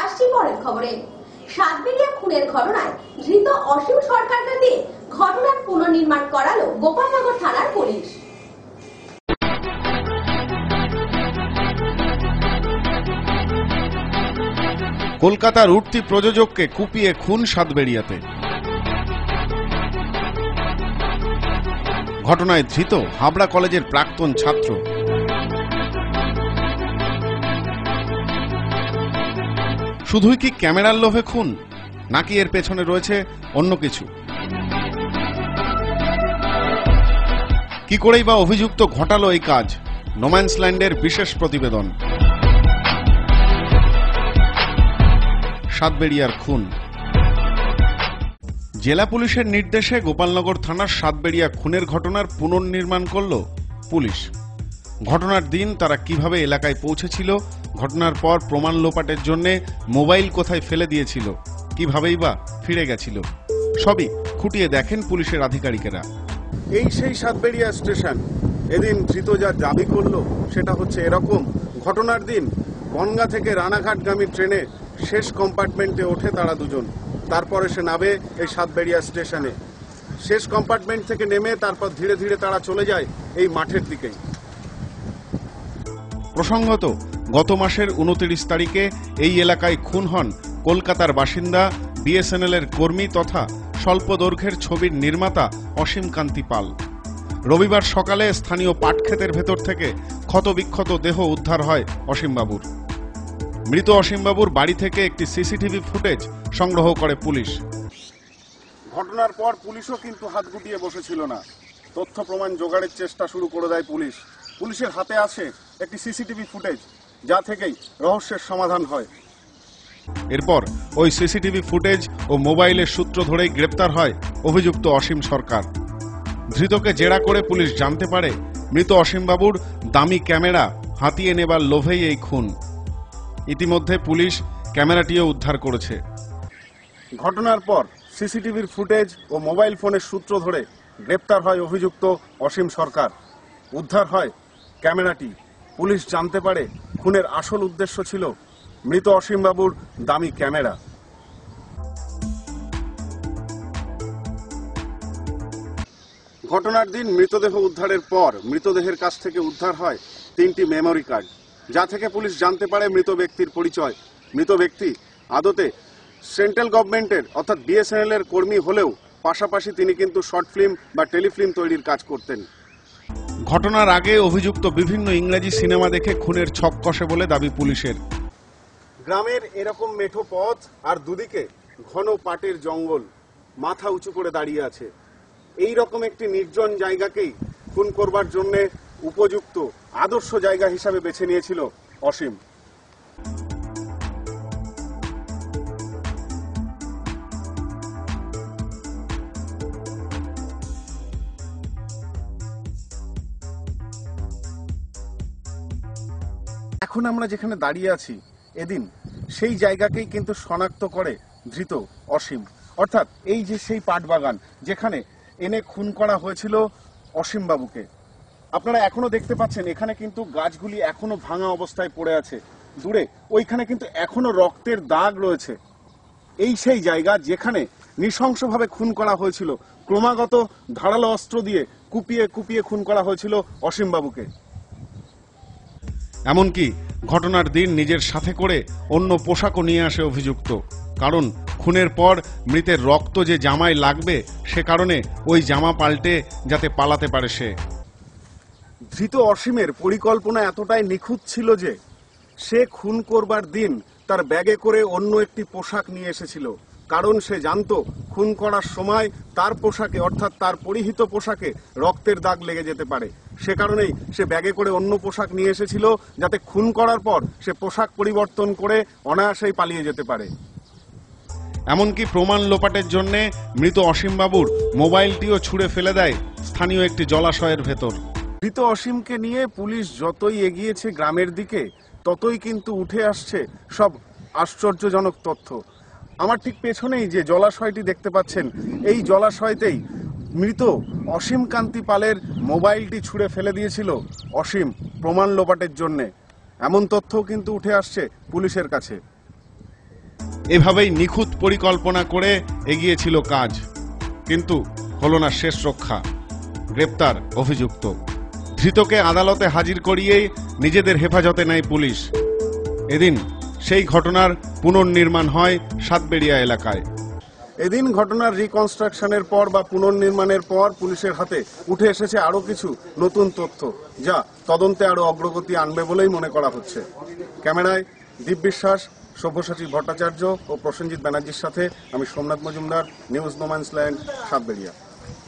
আসছি পরের খবরে। সাতবেড়িয়া খুনের ঘটনায় ধৃত অসীম সরকারকে দিয়ে ঘটনার পুনর্নির্মাণ করালো গোপালনগর থানার পুলিশ। কলকাতার উঠতি প্রযোজককে কুপিয়ে খুন সাতবেড়িয়াতে। ঘটনায় ধৃত হাবড়া কলেজের প্রাক্তন ছাত্র। শুধুই কি ক্যামেরার লোভে খুন, নাকি এর পেছনে রয়েছে অন্য কিছু? কি করেই বা অভিযুক্ত ঘটালো এই কাজ? নোম্যান্সল্যান্ডের বিশেষ প্রতিবেদন। সাতবেড়িয়ার খুন। জেলা পুলিশের নির্দেশে গোপালনগর থানার সাতবেড়িয়া খুনের ঘটনার পুনর্নির্মাণ করল পুলিশ। ঘটনার দিন তারা কিভাবে এলাকায় পৌঁছেছিল, ঘটনার পর প্রমাণ লোপাটের জন্য মোবাইল কোথায় ফেলে দিয়েছিল, কিভাবেই বা ফিরে গেছিল, সবই খুঁটিয়ে দেখেন পুলিশের আধিকারিকেরা। এই সেই সাতবেড়িয়া স্টেশন। এদিন ধৃত যা দাবি করলো সেটা হচ্ছে এরকম। ঘটনার দিন বনগা থেকে রানাঘাটগামী ট্রেনে শেষ কম্পার্টমেন্টে ওঠে তারা দুজন। তারপরে সে নামে এই সাতবেড়িয়া স্টেশনে। শেষ কম্পার্টমেন্ট থেকে নেমে তারপর ধীরে ধীরে তারা চলে যায় এই মাঠের দিকেই। প্রসঙ্গত, গত মাসের 29 তারিখে এই এলাকায় খুন হন কলকাতার বাসিন্দা বিএসএনএল এর কর্মী তথা স্বল্প দৈর্ঘ্যের ছবির নির্মাতা অসীম কান্তি পাল। রবিবার সকালে স্থানীয় পাটক্ষেতের ভেতর থেকে ক্ষতবিক্ষত দেহ উদ্ধার হয় অসীমবাবুর। মৃত অসীমবাবুর বাড়ি থেকে একটি সিসিটিভি ফুটেজ সংগ্রহ করে পুলিশ। ঘটনার পর পুলিশও কিন্তু হাত গুটিয়ে বসেছিল না। তথ্য প্রমাণ জোগাড়ের চেষ্টা শুরু করে দেয় পুলিশ। পুলিশের হাতে আছে একটি সিসিটিভি ফুটেজ, যা থেকেই রহস্যের সমাধান হয়। এরপর ওই সিসিটিভি ফুটেজ ও মোবাইলের সূত্র ধরেই গ্রেপ্তার হয় অভিযুক্ত অসীম সরকার। ধৃতকে জেরা করে পুলিশ জানতে পারে মৃত অসীমবাবুর দামি ক্যামেরা হাতিয়ে নেবার লোভেই এই খুন। ইতিমধ্যে পুলিশ ক্যামেরাটিও উদ্ধার করেছে। ঘটনার পর সিসিটিভির ফুটেজ ও মোবাইল ফোনের সূত্র ধরে গ্রেপ্তার হয় অভিযুক্ত অসীম সরকার। উদ্ধার হয় ক্যামেরাটি। পুলিশ জানতে পারে খুনের আসল উদ্দেশ্য ছিল মৃত অসীমবাবুর দামি ক্যামেরা। ঘটনার দিন মৃতদেহ উদ্ধারের পর মৃতদেহের কাছ থেকে উদ্ধার হয় 3টি মেমোরি কার্ড, যা থেকে পুলিশ জানতে পারে মৃত ব্যক্তির পরিচয়। মৃত ব্যক্তি আদতে সেন্ট্রাল গভর্নমেন্টের অর্থাৎ বিএসএনএল এর কর্মী হলেও পাশাপাশি তিনি কিন্তু শর্ট ফিল্ম বা টেলিফিল্ম তৈরির কাজ করতেন। ঘটনার আগে অভিযুক্ত বিভিন্ন ইংরেজি সিনেমা দেখে খুনের ছক কষে বলে দাবি পুলিশের। গ্রামের এরকম মেঠো পথ আর দুদিকে ঘন পাটের জঙ্গল মাথা উঁচু করে দাঁড়িয়ে আছে। এই রকম একটি নির্জন জায়গাকেই খুন করবার জন্য উপযুক্ত আদর্শ জায়গা হিসাবে বেছে নিয়েছিল অসীম। এখন আমরা যেখানে দাঁড়িয়ে আছি, এদিন সেই জায়গাকেই কিন্তু শনাক্ত করে ধৃত অসীম। অর্থাৎ এই যে সেই পাট বাগান যেখানে এনে খুন করা হয়েছিল অসীম বাবুকে। আপনারা এখনো দেখতে পাচ্ছেন এখানে কিন্তু গাছগুলি এখনো ভাঙা অবস্থায় পড়ে আছে। দূরে ওইখানে কিন্তু এখনো রক্তের দাগ রয়েছে। এই সেই জায়গা যেখানে নৃশংসভাবে খুন করা হয়েছিল। ক্রমাগত ধারালো অস্ত্র দিয়ে কুপিয়ে কুপিয়ে খুন করা হয়েছিল অসীম বাবুকে। এমনকি ঘটনার দিন নিজের সাথে করে অন্য পোশাকও নিয়ে আসে অভিযুক্ত। কারণ খুনের পর মৃতের রক্ত যে জামায় লাগবে সে কারণে ওই জামা পাল্টে যাতে পালাতে পারে সে। ধৃত অসীমের পরিকল্পনা এতটাই নিখুঁত ছিল যে সে খুন করবার দিন তার ব্যাগে করে অন্য একটি পোশাক নিয়ে এসেছিল। কারণ সে জানতো খুন করার সময় তার পোশাকে অর্থাৎ তার পরিহিত পোশাকে রক্তের দাগ লেগে যেতে পারে। সে কারণেই সে ব্যাগে করে অন্য পোশাক নিয়ে এসেছিল, যাতে খুন করার পর সে পোশাক পরিবর্তন করে অনায়াসেই পালিয়ে যেতে পারে। এমনকি প্রমাণ লোপাটের জন্য মৃত অসীমবাবুর মোবাইলটিও ছুঁড়ে ফেলে দেয় স্থানীয় একটি জলাশয়ের ভেতর। মৃত অসীমকে নিয়ে পুলিশ যতই এগিয়েছে গ্রামের দিকে, ততই কিন্তু উঠে আসছে সব আশ্চর্যজনক তথ্য। আমার ঠিক পেছনেই যে জলাশয়টি দেখতে পাচ্ছেন, এই জলাশয়তেই মৃত অসীম কান্তি পালের মোবাইলটি ছুঁড়ে ফেলে দিয়েছিল অসীম প্রমাণ লোপাটের জন্য। এমন তথ্যও কিন্তু উঠে আসছে পুলিশের কাছে। এভাবেই নিখুঁত পরিকল্পনা করে এগিয়েছিল কাজ, কিন্তু হলো না শেষ রক্ষা। গ্রেপ্তার অভিযুক্ত, ধৃতকে আদালতে হাজির করিয়েই নিজেদের হেফাজতে নেয় পুলিশ। এদিন সেই ঘটনার পুনর্নির্মাণ হয় সাতবেড়িয়া এলাকায়। এদিন ঘটনার রিকনস্ট্রাকশনের পর বা পুনর্নির্মাণের পর পুলিশের হাতে উঠে এসেছে আরো কিছু নতুন তথ্য, যা তদন্তে আরো অগ্রগতি আনবে বলেই মনে করা হচ্ছে। ক্যামেরায় দীপ বিশ্বাস, সব্যসাচী ভট্টাচার্য ও প্রসেনজিৎ ব্যানার্জির সাথে আমি Somnath Majumdar, news no man's land, Satberia.